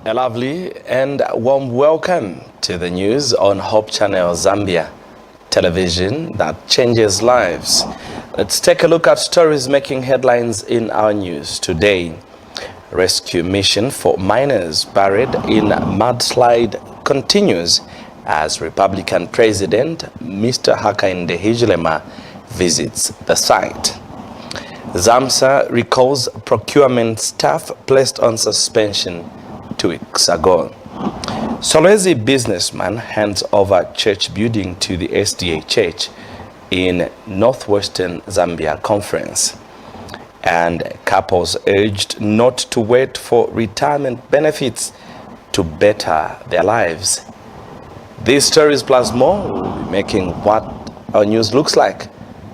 A lovely and warm welcome to the news on Hope Channel Zambia, television that changes lives. Let's take a look at stories making headlines in our news today. Rescue mission for miners buried in mudslide continues as Republican President Mr. Hakainde Hichilema visits the site. ZAMSA recalls procurement staff placed on suspension 2 weeks ago. Solwezi businessman hands over church building to the SDA Church in northwestern Zambia conference. And couples urged not to wait for retirement benefits to better their lives. These stories plus more will be making what our news looks like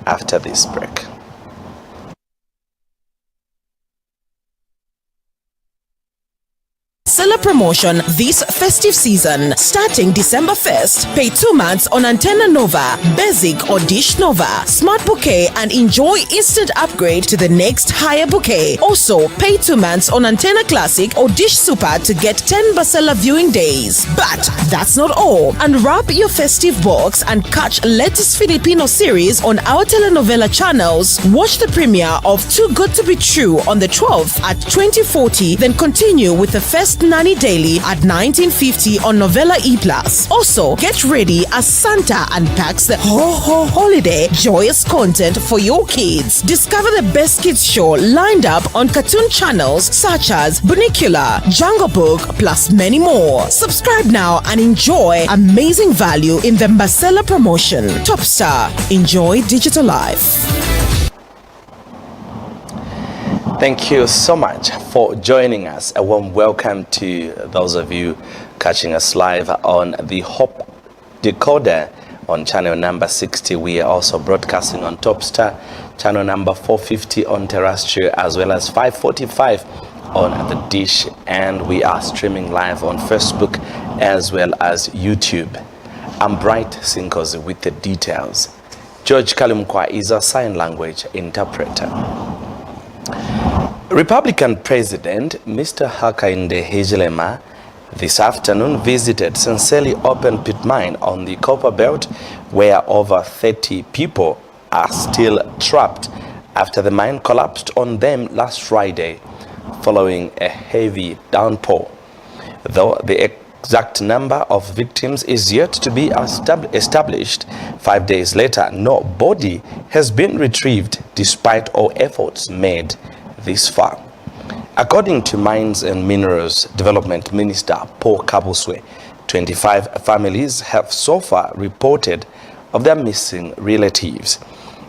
after this break. Seller promotion this festive season. Starting December 1st, pay 2 months on Antenna Nova, Basic or Dish Nova, Smart Bouquet and enjoy instant upgrade to the next higher bouquet. Also, pay 2 months on Antenna Classic or Dish Super to get 10 Basella viewing days. But that's not all. Unwrap your festive box and catch latest Filipino series on our telenovela channels. Watch the premiere of Too Good to Be True on the 12th at 2040, then continue with the first Nani Daily at 1950 on Novella E+. Also, get ready as Santa unpacks the holiday joyous content for your kids. Discover the best kids show lined up on cartoon channels such as Bunicula, Jungle Book, plus many more. Subscribe now and enjoy amazing value in the Basella promotion. Top Star, enjoy digital life. Thank you so much for joining us. A warm welcome to those of you catching us live on the Hope Decoder on channel number 60. We are also broadcasting on Top Star, channel number 450 on terrestrial, as well as 545 on the dish. And we are streaming live on Facebook as well as YouTube. I'm Bright SINKOZI with the details. George KALIMUKWA is our sign language interpreter. Republican President Mr. Hakainde Hichilema this afternoon visited Senseli open pit mine on the Copper Belt, where over 30 people are still trapped after the mine collapsed on them last Friday following a heavy downpour. Though the exact number of victims is yet to be established, 5 days later, no body has been retrieved despite all efforts made this far. According to Mines and Minerals Development Minister Paul Kabuswe, 25 families have so far reported of their missing relatives.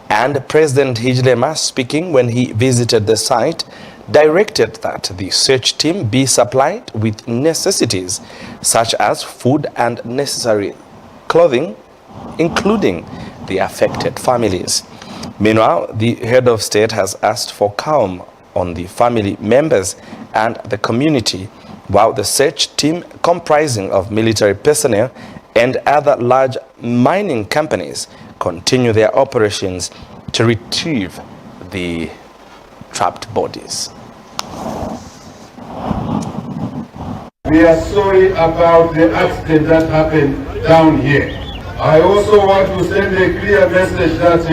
And President Hichilema, speaking when he visited the site, directed that the search team be supplied with necessities such as food and necessary clothing, including the affected families. Meanwhile, the head of state has asked for calm on the family members and the community, while the search team comprising of military personnel and other large mining companies continue their operations to retrieve the trapped bodies. We are sorry about the accident that happened down here. I also want to send a clear message that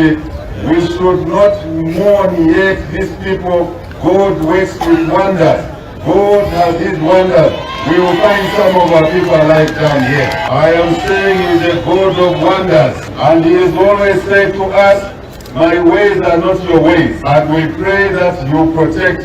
we should not mourn yet these people. God works with wonders. God has his wonders. We will find some of our people alive down here. I am saying he is a God of wonders. And he has always said to us, my ways are not your ways. And we pray that you protect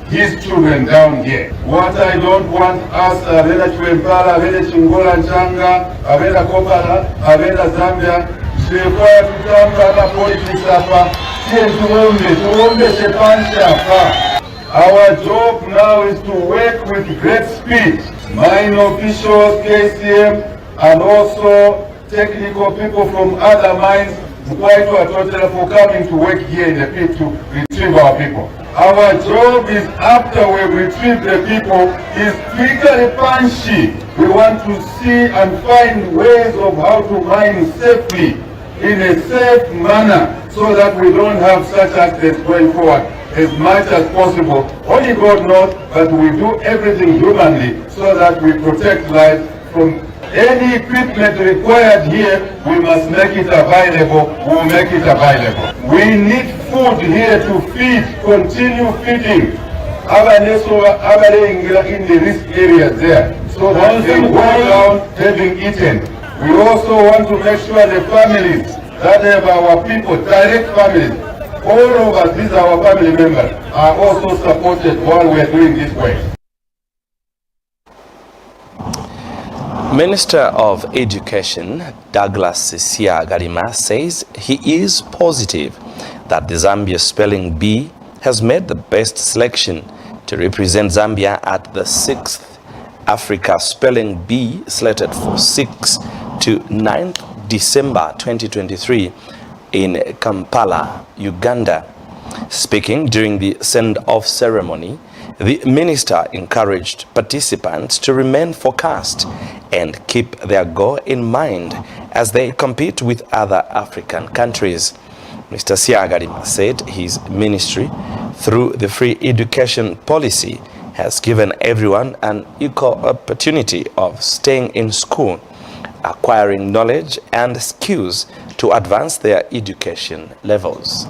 his children down here. What I don't want us, Aveda Chwempala, Aveda Chingola Nchanga, Aveda Kopala, Aveda Zambia, Shrekwaya Tutamba, politics hapa, tuombe shepanshi hapa. Our job now is to work with great speed. Mine officials, KCM, and also technical people from other mines, quite for coming to work here in the pit to retrieve our people. Our job is, after we retrieve the people, is quickly punchy. We want to see and find ways of how to mine safely, in a safe manner, so that we don't have such accidents going forward. as much as possible. Only God knows, but we do everything humanly so that we protect life from any equipment required here. We must make it available. We'll make it available. We need food here to feed, continue feeding in the risk areas there, so that they go down having eaten. We also want to make sure the families that have our people, direct families, all of us, these are our family members, are also supported while we are doing this work. Minister of Education Douglas Siagarima says he is positive that the Zambia Spelling Bee has made the best selection to represent Zambia at the 6th Africa Spelling Bee, slated for 6 to 9th December 2023 in Kampala, Uganda. Speaking during the send-off ceremony, the minister encouraged participants to remain focused and keep their goal in mind as they compete with other African countries. Mr. Siagarima said his ministry, through the free education policy, has given everyone an equal opportunity of staying in school, acquiring knowledge and skills to advance their education levels.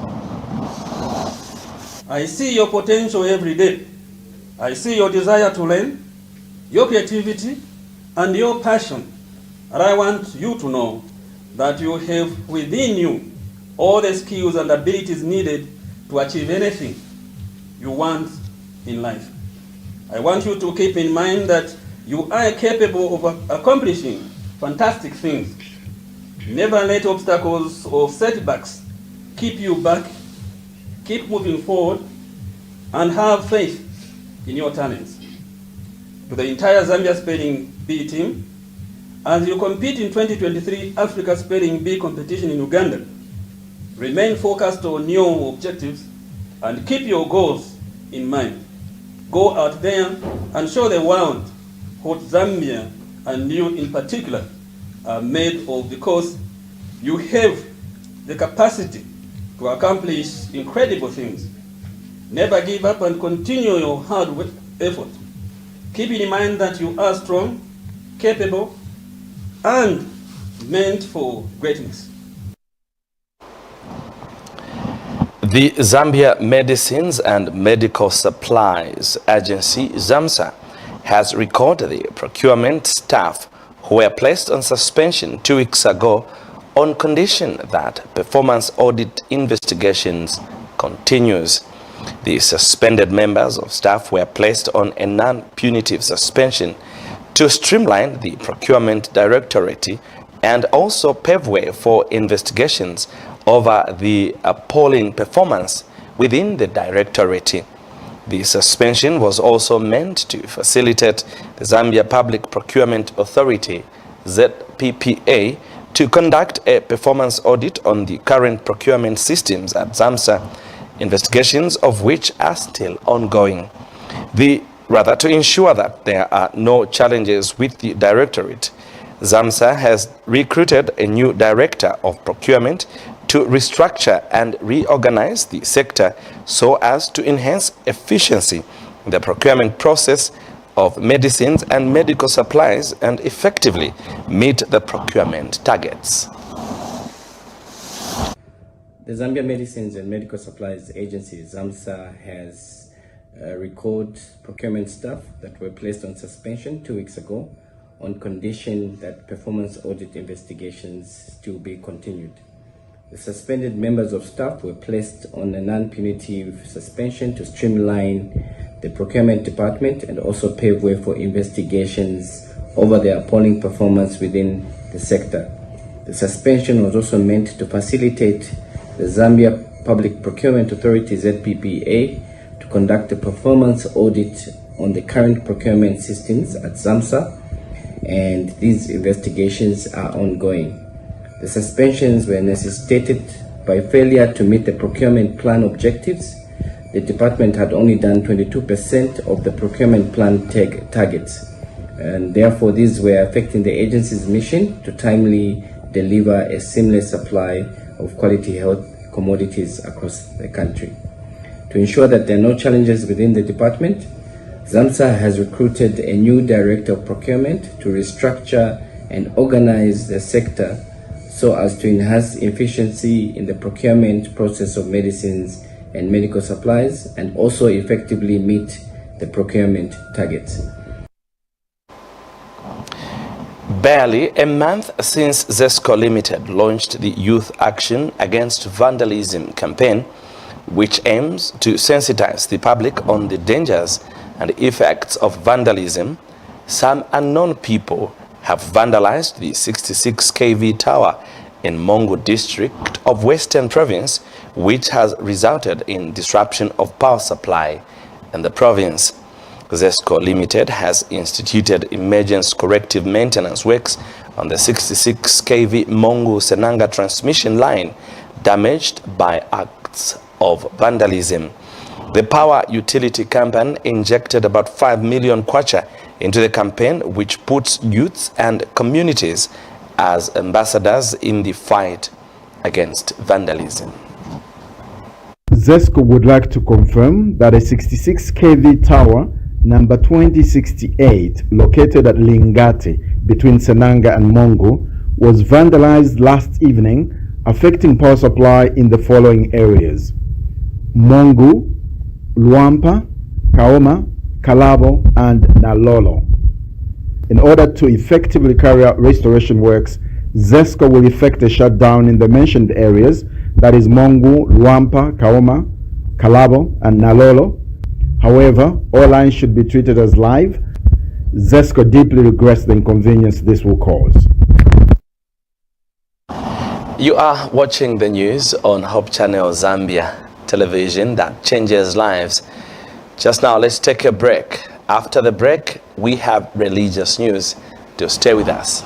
I see your potential every day. I see your desire to learn, your creativity, and your passion. And I want you to know that you have within you all the skills and abilities needed to achieve anything you want in life. I want you to keep in mind that you are capable of accomplishing fantastic things. Never let obstacles or setbacks keep you back. Keep moving forward and have faith in your talents. To the entire Zambia Spelling Bee team, as you compete in 2023 Africa Spelling Bee competition in Uganda, remain focused on your objectives and keep your goals in mind. Go out there and show the world what Zambia and you in particular are made of, because you have the capacity to accomplish incredible things. Never give up and continue your hard effort. Keep in mind that you are strong, capable, and meant for greatness. The Zambia Medicines and Medical Supplies Agency, ZAMSA, has recorded the procurement staff who were placed on suspension 2 weeks ago on condition that performance audit investigations continues. The suspended members of staff were placed on a non-punitive suspension to streamline the procurement directorate and also pave way for investigations over the appalling performance within the directorate. The suspension was also meant to facilitate the Zambia Public Procurement Authority, ZPPA, to conduct a performance audit on the current procurement systems at ZAMSA, investigations of which are still ongoing. To ensure that there are no challenges with the directorate, ZAMSA has recruited a new director of procurement to restructure and reorganize the sector so as to enhance efficiency in the procurement process of medicines and medical supplies and effectively meet the procurement targets. The Zambia Medicines and Medical Supplies Agency, ZAMSA, has recorded procurement staff that were placed on suspension 2 weeks ago on condition that performance audit investigations still be continued. The suspended members of staff were placed on a non-punitive suspension to streamline the procurement department and also pave way for investigations over their appalling performance within the sector. The suspension was also meant to facilitate the Zambia Public Procurement Authority, ZPPA, to conduct a performance audit on the current procurement systems at ZAMSA, and these investigations are ongoing. The suspensions were necessitated by failure to meet the procurement plan objectives. The department had only done 22% of the procurement plan targets, and therefore these were affecting the agency's mission to timely deliver a seamless supply of quality health commodities across the country. To ensure that there are no challenges within the department, ZAMSA has recruited a new director of procurement to restructure and organize the sector so as to enhance efficiency in the procurement process of medicines and medical supplies, and also effectively meet the procurement targets. Barely a month since ZESCO Limited launched the Youth Action Against Vandalism campaign, which aims to sensitize the public on the dangers and effects of vandalism, some unknown people have vandalized the 66 kV tower in Mongu district of Western Province, which has resulted in disruption of power supply in the province. ZESCO Limited has instituted emergency corrective maintenance works on the 66 kV Mongu-Senanga transmission line damaged by acts of vandalism. The power utility company injected about 5 million kwacha into the campaign, which puts youths and communities as ambassadors in the fight against vandalism. ZESCO would like to confirm that a 66 kV tower number 2068 located at Lingate between Senanga and Mongu was vandalized last evening, affecting power supply in the following areas: Mongu, Luampa, Kaoma, Kalabo, and Nalolo. In order to effectively carry out restoration works, ZESCO will effect a shutdown in the mentioned areas, that is Mongu, Luampa, Kaoma, Kalabo, and Nalolo. However, all lines should be treated as live. ZESCO deeply regrets the inconvenience this will cause. You are watching the news on Hope Channel Zambia, television that changes lives. Just now, let's take a break. After the break, we have religious news. To stay with us.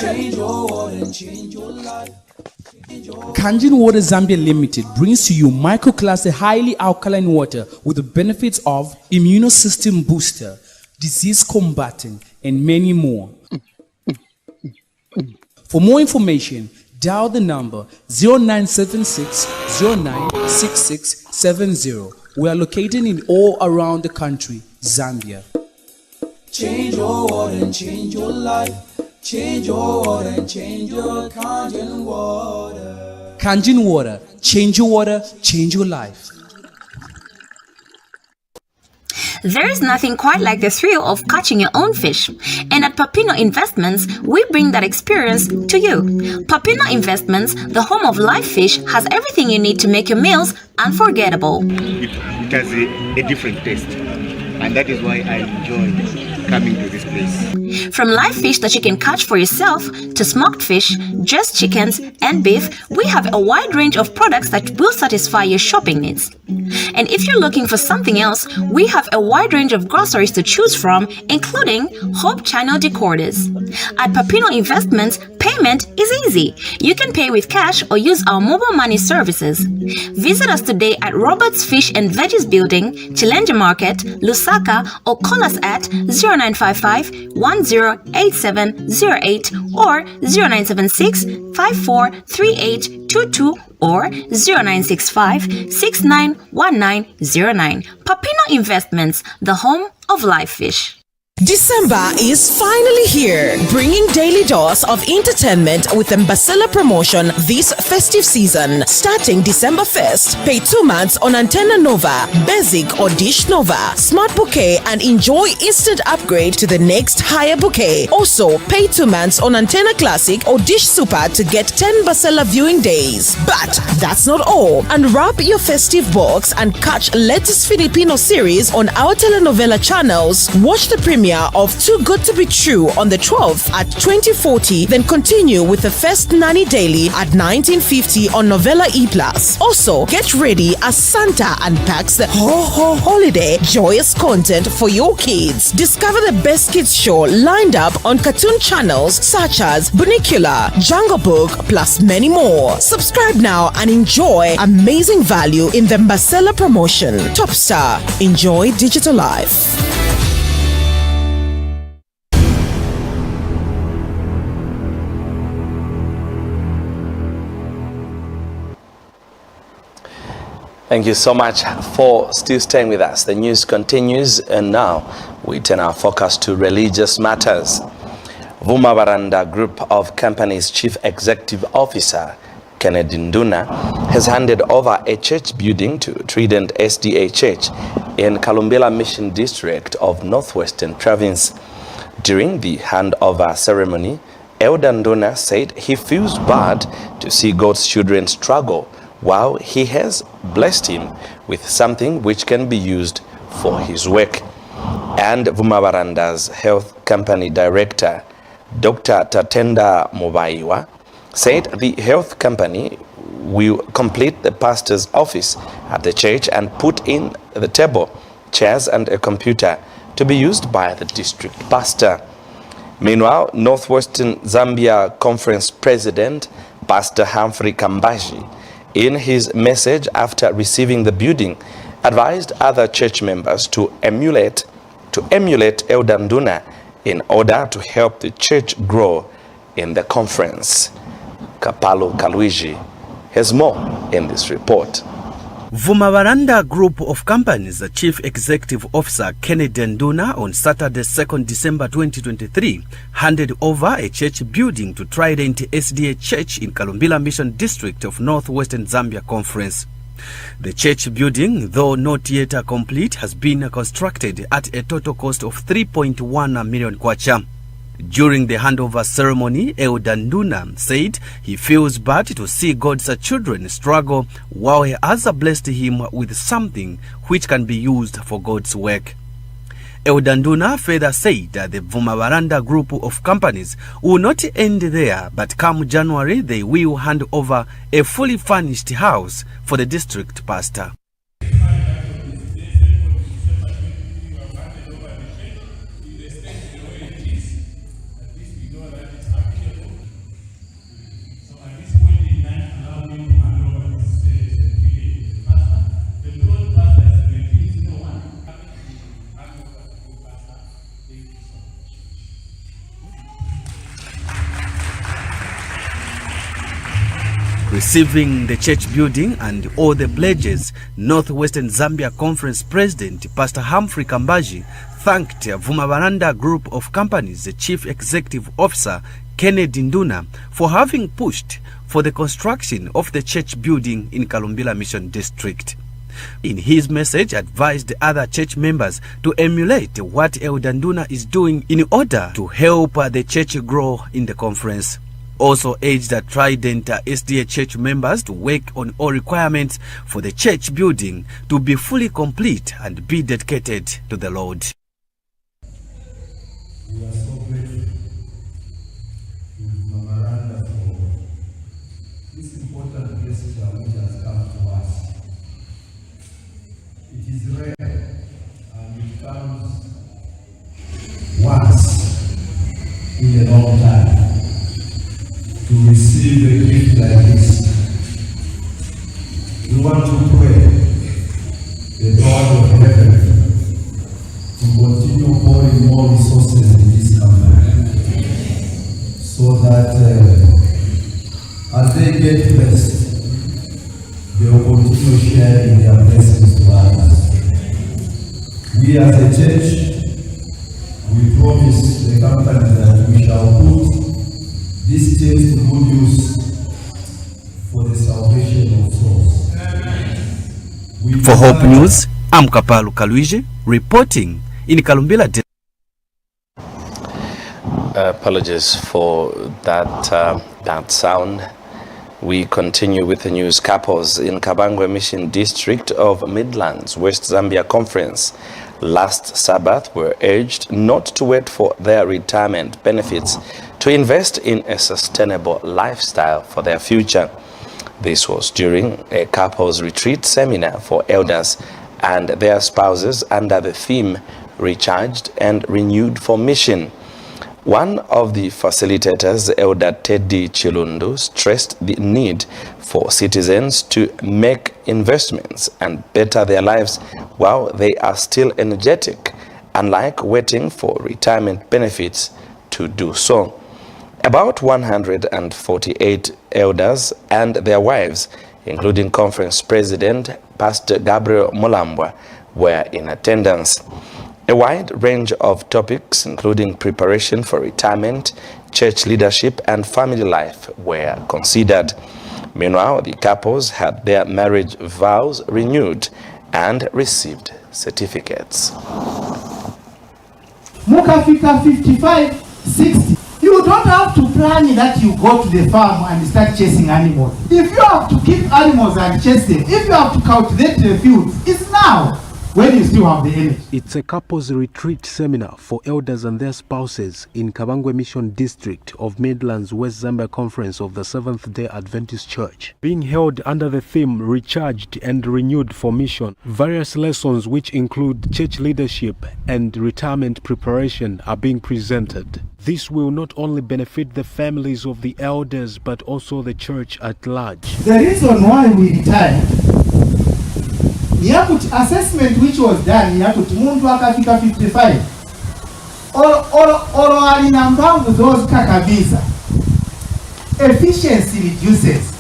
Change your water and change your life. Kanjin Water Zambia Limited brings to you microclass highly alkaline water with the benefits of immunosystem booster, disease combating, and many more. For more information, dial the number 0976 096670. We are located in all around the country, Zambia. Change your water and change your life. Change your water and change your Kanjin water. Kanjin water, change your life. There is nothing quite like the thrill of catching your own fish. And at Papino Investments, we bring that experience to you. Papino Investments, the home of live fish, has everything you need to make your meals unforgettable. It has a different taste, and that is why I enjoy coming to this place. From live fish that you can catch for yourself to smoked fish, just chickens and beef, we have a wide range of products that will satisfy your shopping needs. And if you're looking for something else, we have a wide range of groceries to choose from, including Hope Channel decorders. At Papino Investments, payment is easy. You can pay with cash or use our mobile money services. Visit us today at Robert's Fish and Veggies Building, Chilenge Market, Lusaka, or call us at 0955 108708 or 0976 543822 or 0965 691909. Papino Investments, the home of live fish. December is finally here, bringing daily dose of entertainment with Mbasela promotion this festive season. Starting December 1st, pay 2 months on Antenna Nova, Basic or Dish Nova, Smart Bouquet, and enjoy instant upgrade to the next higher bouquet. Also, pay 2 months on Antenna Classic or Dish Super to get 10 Mbasela viewing days. But that's not all. Unwrap your festive box and catch latest Filipino series on our telenovela channels. Watch the premiere of Too Good to Be True on the 12th at 2040, then continue with the first Nani Daily at 1950 on Novella E+. Also, get ready as Santa unpacks the holiday joyous content for your kids. Discover the best kids show lined up on cartoon channels such as Bunicula, Jungle Book, plus many more. Subscribe now and enjoy amazing value in the Mbasela promotion. Top Star, enjoy digital life. Thank you so much for still staying with us. The news continues, and now we turn our focus to religious matters. Vuma Baranda Group of Companies Chief Executive Officer Kennedy Nduna has handed over a church building to Trident SDA Church in Kalumbila Mission District of Northwestern Province. During the handover ceremony, Elder Nduna said he feels bad to see God's children struggle, while he has blessed him with something which can be used for his work. And Vuma Baranda's health company director, Dr. Tatenda Mubaiwa, said the health company will complete the pastor's office at the church and put in the table, chairs and a computer to be used by the district pastor. Meanwhile, Northwestern Zambia Conference President, Pastor Humphrey Kambaji, in his message after receiving the building, advised other church members to emulate Elder Nduna in order to help the church grow in the conference. Kapalo Kalwiji has more in this report. Vuma Baranda Group of Companies Chief Executive Officer Kennedy Nduna on Saturday 2nd December 2023 handed over a church building to Trident SDA Church in Kalumbila Mission District of Northwestern Zambia Conference. The church building, though not yet complete, has been constructed at a total cost of 3.1 million kwacha. During the handover ceremony, Elder Nduna said he feels bad to see God's children struggle, while he has blessed him with something which can be used for God's work. Elder Nduna further said that the Vuma Baranda Group of Companies will not end there, but come January they will hand over a fully furnished house for the district pastor. Receiving the church building and all the pledges, Northwestern Zambia Conference President Pastor Humphrey Kambaji thanked Vuma Baranda Group of Companies Chief Executive Officer Kennedy Nduna for having pushed for the construction of the church building in Kalumbila Mission District. In his message, advised the other church members to emulate what Elder Nduna is doing in order to help the church grow in the conference. Also urged the Trident SDA church members to work on all requirements for the church building to be fully complete and be dedicated to the Lord. We are so grateful to Vuma Baranda for this important gesture which has come to us. It is rare and it comes once in a long time to receive a gift like this. We want to pray the God of heaven to continue pouring more resources in this company, so that as they get blessed, they will continue sharing their blessings to others. We as a church, we promise the company that we shall put this church to good use for the salvation of souls. For Hope News, I'm Kapalu Kalwiji, reporting in Kalumbila. Apologies for that sound. We continue with the news. Couples in Kabangwe Mission District of Midlands, West Zambia Conference, last Sabbath were urged not to wait for their retirement benefits to invest in a sustainable lifestyle for their future. This was during a couples retreat seminar for elders and their spouses under the theme Recharged and Renewed for Mission. One of the facilitators, Elder Teddy Chilundu, stressed the need for citizens to make investments and better their lives while they are still energetic, unlike waiting for retirement benefits to do so. About 148 elders and their wives including Conference President Pastor Gabriel Mulambwa, were in attendance. A wide range of topics, including preparation for retirement, church leadership, and family life, were considered. Meanwhile, the couples had their marriage vows renewed and received certificates. Mukafika 55, 60. You don't have to plan that you go to the farm and start chasing animals. If you have to keep animals and chase them, if you have to cultivate the fields, it's now when you still have the energy. It's a couples retreat seminar for elders and their spouses in Kabangwe Mission District of Midlands West Zambia Conference of the Seventh-day Adventist Church, being held under the theme Recharged and Renewed for Mission. Various lessons, which include church leadership and retirement preparation, are being presented. This will not only benefit the families of the elders but also the church at large. The reason why we retired, assessment which was done, muntu akafika 55 olo alina mpango zozika kabisa, efficiency reduces,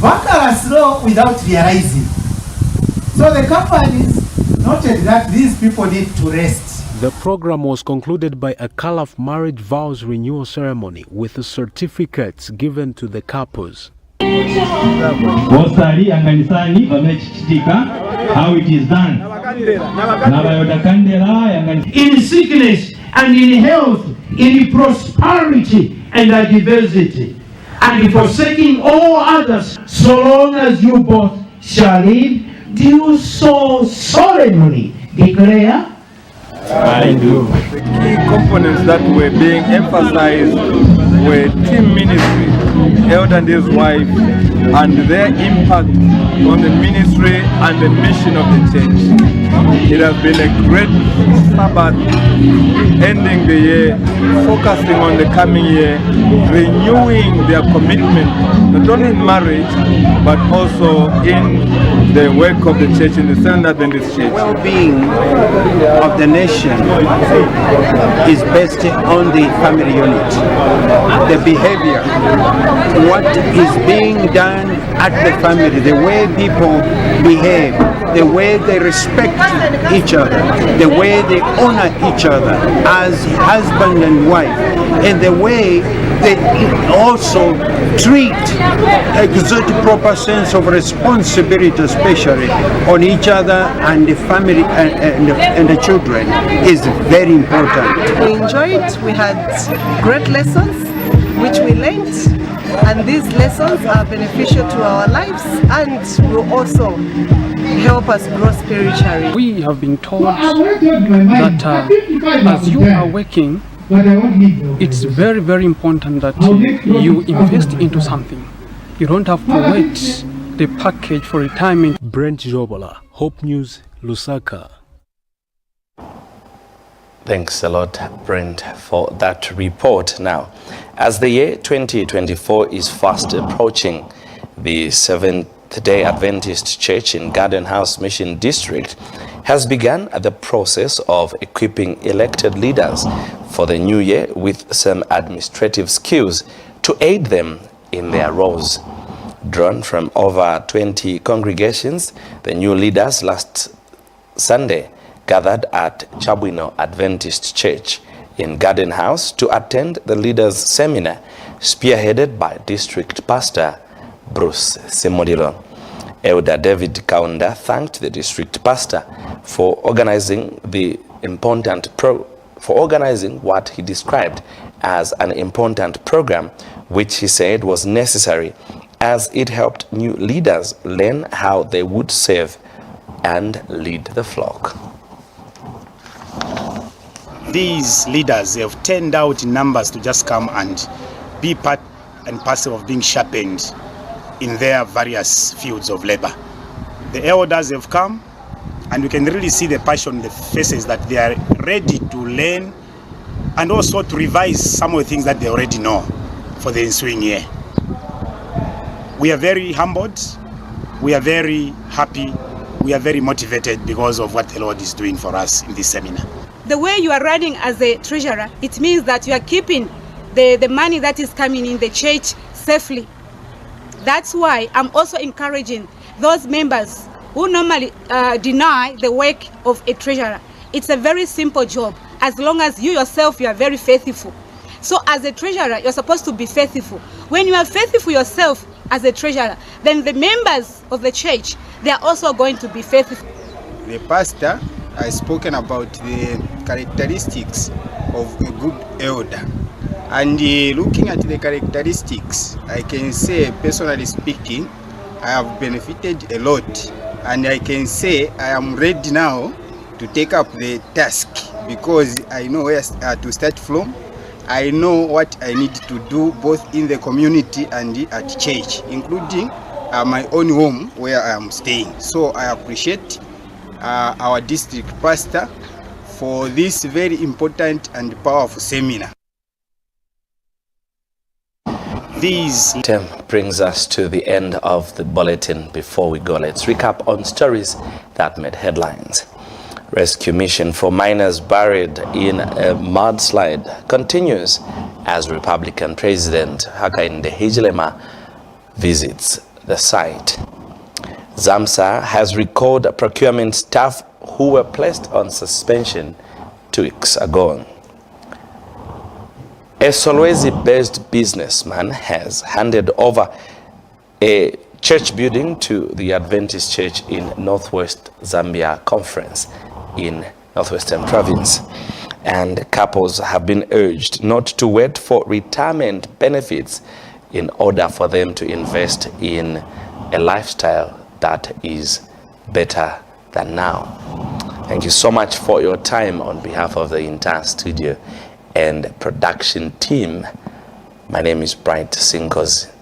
workers slow without realizing. So the companies noted that these people need to rest. The program was concluded by a Kalaf marriage vows renewal ceremony with certificates given to the couples. Wosali anganisani vamechitika how it is done. In sickness and in health, in prosperity and diversity, and forsaking all others, so long as you both shall live, do so solemnly declare. I do. The key components that were being emphasized were team ministry, elder and his wife, and their impact on the ministry and the mission of the church. It has been a great Sabbath, ending the year, focusing on the coming year, renewing their commitment, not only in marriage, but also in the work of the church, in the Seventh-day Adventist Church. Well-being of the nation is based on the family unit. The behavior, what is being done at the family, the way people behave, the way they respect each other, the way they honor each other as husband and wife, and the way they also treat, exert proper sense of responsibility, especially on each other and the family and the children, is very important. We enjoyed, we had great lessons which we learned, and these lessons are beneficial to our lives and will also help us grow spiritually. We have been told that as you are working, it's very, very important that you invest into something. You don't have to wait the package for retirement. Brent Jobola, Hope News, Lusaka. Thanks a lot, Brent, for that report. Now, as the year 2024 is fast approaching, the Seventh-day Adventist Church in Garden House Mission District has begun the process of equipping elected leaders for the new year with some administrative skills to aid them in their roles. Drawn from over 20 congregations, the new leaders last Sunday gathered at Chabwino Adventist Church in Garden House to attend the leaders' seminar spearheaded by District Pastor Bruce Semodilo. Elder David Kaunda thanked the district pastor for organizing what he described as an important program, which he said was necessary as it helped new leaders learn how they would serve and lead the flock. These leaders have turned out in numbers to just come and be part and parcel of being sharpened in their various fields of labor. The elders have come, and we can really see the passion in the faces that they are ready to learn and also to revise some of the things that they already know for the ensuing year. We are very humbled, we are very happy, we are very motivated because of what the Lord is doing for us in this seminar. The way you are running as a treasurer, it means that you are keeping the money that is coming in the church safely. That's why I'm also encouraging those members who normally deny the work of a treasurer. It's a very simple job, as long as you yourself, you are very faithful. So as a treasurer, you're supposed to be faithful. When you are faithful yourself as a treasurer, then the members of the church, they are also going to be faithful. The pastor has spoken about the characteristics of a good elder. And looking at the characteristics, I can say, personally speaking, I have benefited a lot. And I can say I am ready now to take up the task, because I know where to start from. I know what I need to do both in the community and at church, including my own home where I am staying. So I appreciate our district pastor for this very important and powerful seminar. This item brings us to the end of the bulletin. Before we go, let's recap on stories that made headlines. Rescue mission for miners buried in a mudslide continues as Republican President Hakainde Hichilema visits the site. ZAMSA has recalled procurement staff who were placed on suspension 2 weeks ago. A Solwezi-based businessman has handed over a church building to the Adventist Church in Northwest Zambia Conference in Northwestern Province. And couples have been urged not to wait for retirement benefits in order for them to invest in a lifestyle that is better than now. Thank you so much for your time on behalf of the entire studio and production team. My name is Bright SINKOZI.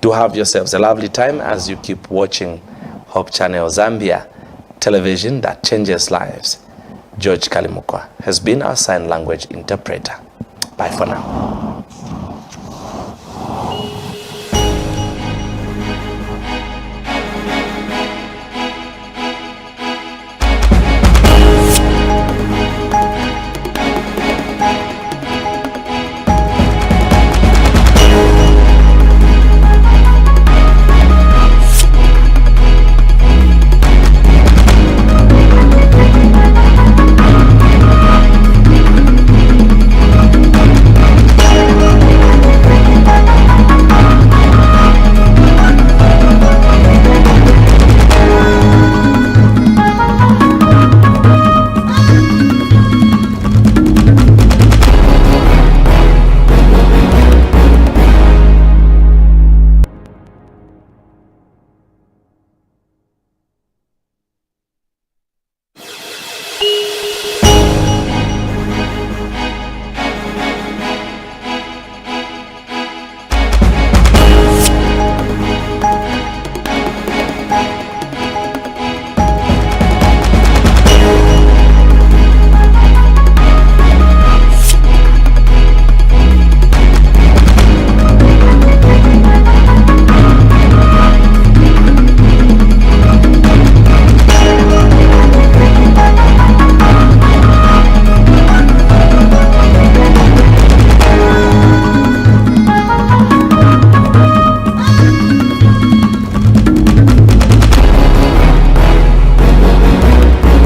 Do have yourselves a lovely time as you keep watching Hope Channel Zambia, television that changes lives. George KALIMUKWA has been our sign language interpreter. Bye for now.